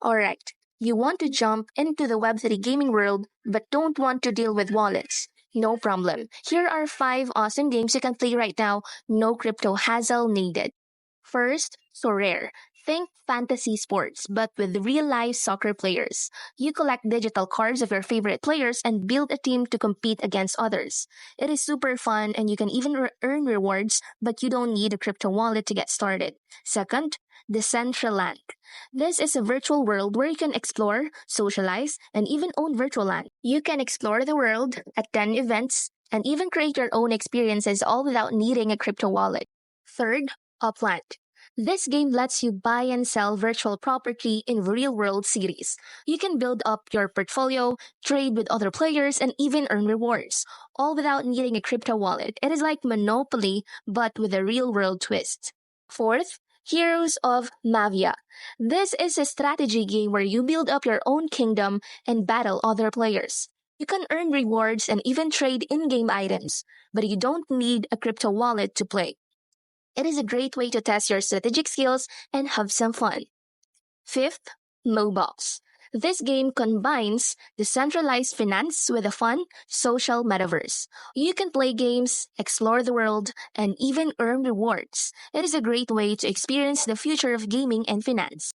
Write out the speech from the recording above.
Alright, you want to jump into the Web3 gaming world but don't want to deal with wallets. No problem. Here are 5 awesome games you can play right now, no crypto hassle needed. First, so rare. Think fantasy sports, but with real life soccer players. You collect digital cards of your favorite players and build a team to compete against others. It is super fun and you can even earn rewards, but you don't need a crypto wallet to get started. Second, Decentraland. This is a virtual world where you can explore, socialize, and even own virtual land. You can explore the world, attend events, and even create your own experiences all without needing a crypto wallet. Third, Upland. This game lets you buy and sell virtual property in real world cities. You can build up your portfolio, trade with other players, and even earn rewards, all without needing a crypto wallet. It is like Monopoly, but with a real world twist. Fourth, Heroes of Mavia. This is a strategy game where you build up your own kingdom and battle other players. You can earn rewards and even trade in game items, but you don't need a crypto wallet to play. It is a great way to test your strategic skills and have some fun. Fifth, Mobox. This game combines decentralized finance with a fun, social metaverse. You can play games, explore the world, and even earn rewards. It is a great way to experience the future of gaming and finance.